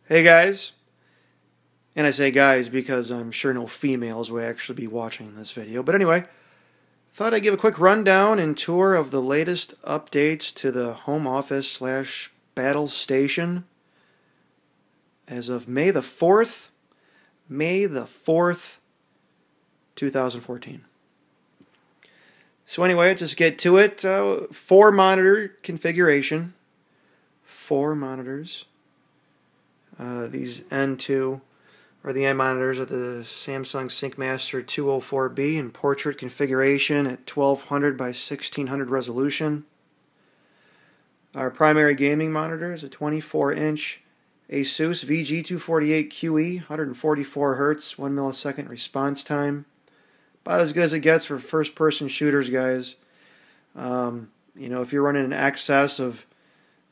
Hey guys, and I say guys because I'm sure no females will actually be watching this video, but anyway, thought I'd give a quick rundown and tour of the latest updates to the home office slash battle station as of May the 4th, 2014. So anyway, just get to it. 4 monitor configuration, 4 monitors. These N2 or the N monitors are the Samsung Syncmaster 204B in portrait configuration at 1200 by 1600 resolution. Our primary gaming monitor is a 24-inch ASUS VG248QE, 144 Hz, 1 millisecond response time. About as good as it gets for first-person shooters, guys. You know, if you're running an excess of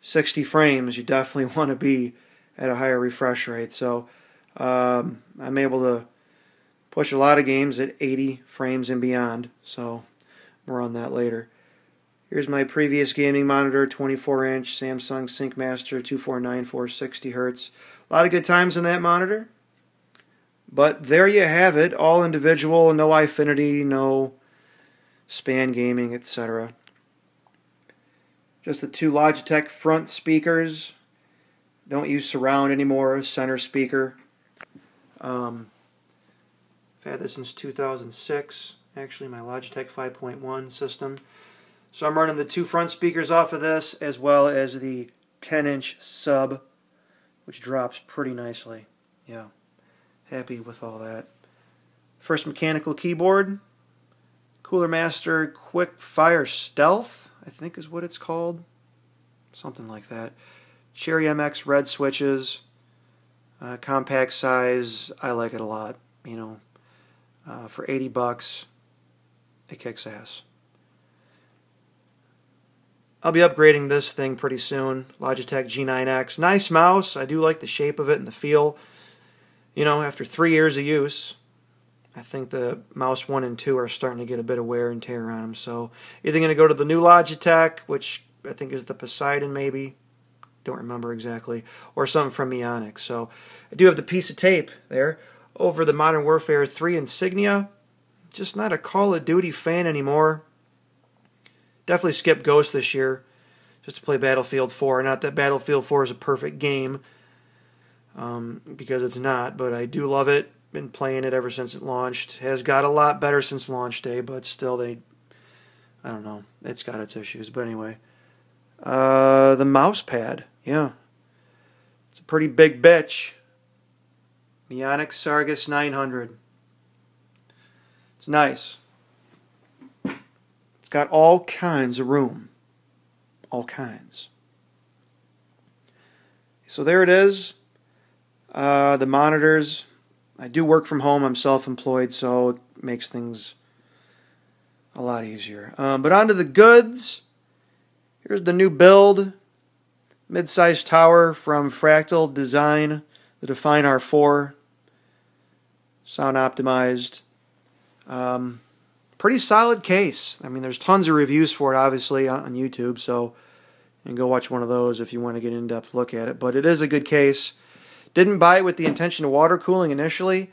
60 frames, you definitely want to be at a higher refresh rate. So I'm able to push a lot of games at 80 frames and beyond. So more on that later. Here's my previous gaming monitor, 24-inch Samsung Syncmaster 2494 60 Hz. A lot of good times in that monitor. But there you have it, all individual, no Eyefinity, no span gaming, etc. Just the 2 Logitech front speakers. Don't use surround anymore, center speaker. I've had this since 2006, actually, my Logitech 5.1 system. So I'm running the 2 front speakers off of this, as well as the 10-inch sub, which drops pretty nicely. Yeah, happy with all that. First mechanical keyboard, Cooler Master QuickFire Stealth, I think is what it's called. Something like that. Cherry MX red switches, compact size. I like it a lot. You know, for $80, it kicks ass. I'll be upgrading this thing pretty soon. Logitech G9X. Nice mouse. I do like the shape of it and the feel. You know, after 3 years of use, I think the mouse 1 and 2 are starting to get a bit of wear and tear on them. So either going to go to the new Logitech, which I think is the Poseidon maybe. Don't remember exactly, or something from Ionic. So I do have the piece of tape there over the Modern Warfare 3 insignia. Just not a Call of Duty fan anymore. Definitely skipped Ghost this year just to play Battlefield 4. Not that Battlefield 4 is a perfect game, because it's not, but I do love it. Been playing it ever since it launched. Has got a lot better since launch day, but still I don't know, it's got its issues. But anyway, the mouse pad. Yeah, it's a pretty big bitch. Ionic Sargus 900. It's nice. It's got all kinds of room. All kinds. So there it is. The monitors. I do work from home. I'm self-employed, so it makes things a lot easier. But on to the goods. Here's the new build. Mid-sized tower from Fractal Design, the Define R4, sound optimized. Pretty solid case. I mean, there's tons of reviews for it, obviously, on YouTube, so you can go watch one of those if you want to get an in-depth look at it. But it is a good case. Didn't buy it with the intention of water cooling initially,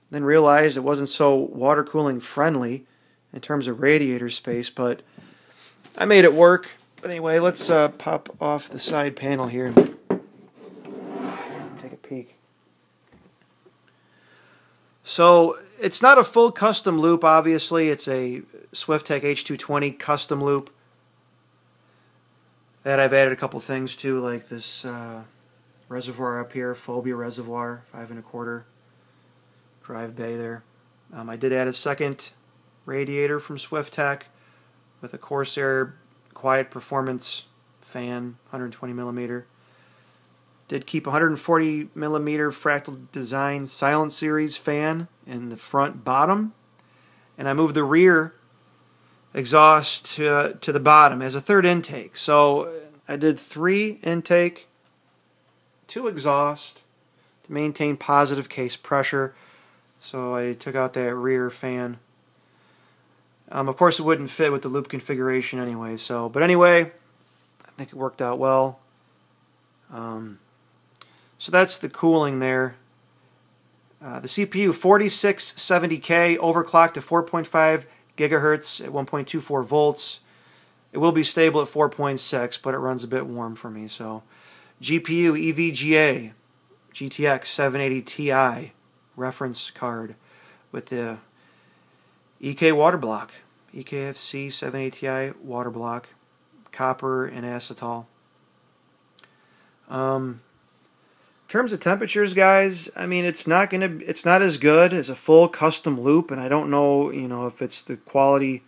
then realized it wasn't so water cooling friendly in terms of radiator space, but I made it work. But anyway, let's pop off the side panel here and take a peek. So it's not a full custom loop, obviously. It's a Swiftech H220 custom loop that I've added a couple things to, like this reservoir up here, Phobya reservoir, 5 1/4 drive bay there. I did add a second radiator from Swiftech with a Corsair quiet performance fan, 120 millimeter. Did keep 140 millimeter Fractal Design Silent Series fan in the front bottom, and I moved the rear exhaust to the bottom as a third intake. So I did 3 intake, 2 exhaust to maintain positive case pressure. So I took out that rear fan. Of course, it wouldn't fit with the loop configuration anyway. But anyway, I think it worked out well. So that's the cooling there. The CPU 4670k overclocked to 4.5 gigahertz at 1.24 volts. It will be stable at 4.6, but it runs a bit warm for me. So GPU EVGA GTX 780 Ti reference card with the EK waterblock, EKFC 780 Ti waterblock, copper and acetal. In terms of temperatures, guys, I mean, it's not as good as a full custom loop, and I don't know, if it's the quality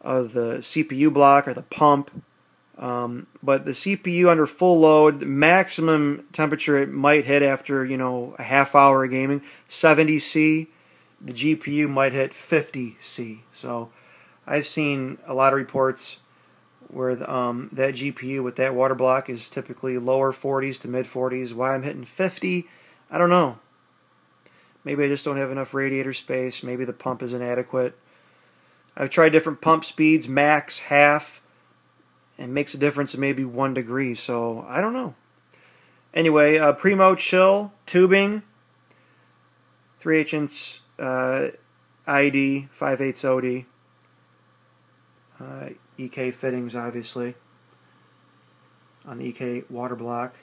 of the CPU block or the pump. But the CPU under full load, the maximum temperature it might hit after, a half hour of gaming, 70 C. The GPU might hit 50 C. So I've seen a lot of reports where that GPU with that water block is typically lower 40s to mid 40s. Why I'm hitting 50, I don't know. Maybe I just don't have enough radiator space. Maybe the pump is inadequate. I've tried different pump speeds, max, half, and makes a difference of maybe 1 degree. So I don't know. Anyway, Primochill tubing, 3/8 inch ID, 5/8 OD. EK fittings, obviously, on the EK water block.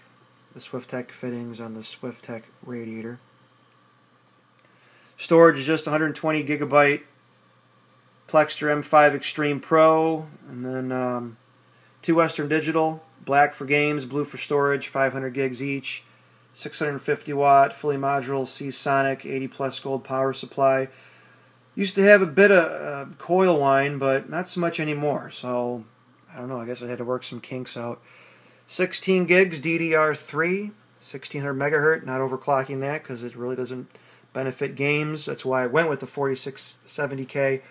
The Swiftech fittings on the Swiftech radiator. Storage is just 120 gigabyte Plextor M5 Extreme Pro, and then 2 Western Digital, black for games, blue for storage, 500 gigs each, 650 watt, fully modular Seasonic 80 plus gold power supply. Used to have a bit of coil whine, but not so much anymore. So, I don't know, I guess I had to work some kinks out. 16 gigs DDR3, 1600 megahertz, not overclocking that because it really doesn't benefit games. That's why I went with the 4670k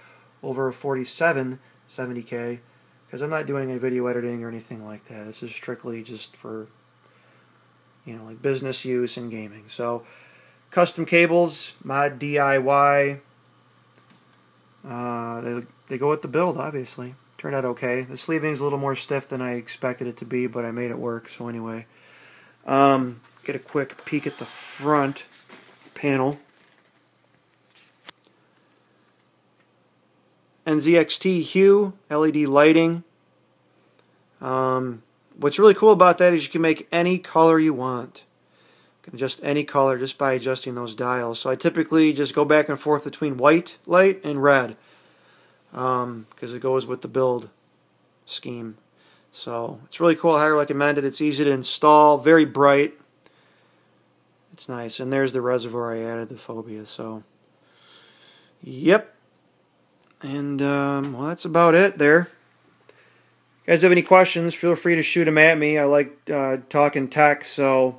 over a 4770k, because I'm not doing any video editing or anything like that. This is strictly just for, like business use and gaming. So, custom cables, mod DIY. They go with the build, obviously. Turned out okay. The sleeving's a little more stiff than I expected it to be, but I made it work. So anyway, get a quick peek at the front panel. NZXT hue, LED lighting. What's really cool about that is you can make any color you want. You can adjust any color just by adjusting those dials. So I typically just go back and forth between white light and red, because it goes with the build scheme. So it's really cool. I highly recommend it. It's easy to install, very bright. It's nice. And there's the reservoir I added, the Phobya. So, yep. And, well, that's about it there. If you guys have any questions, feel free to shoot them at me. I like talking tech, so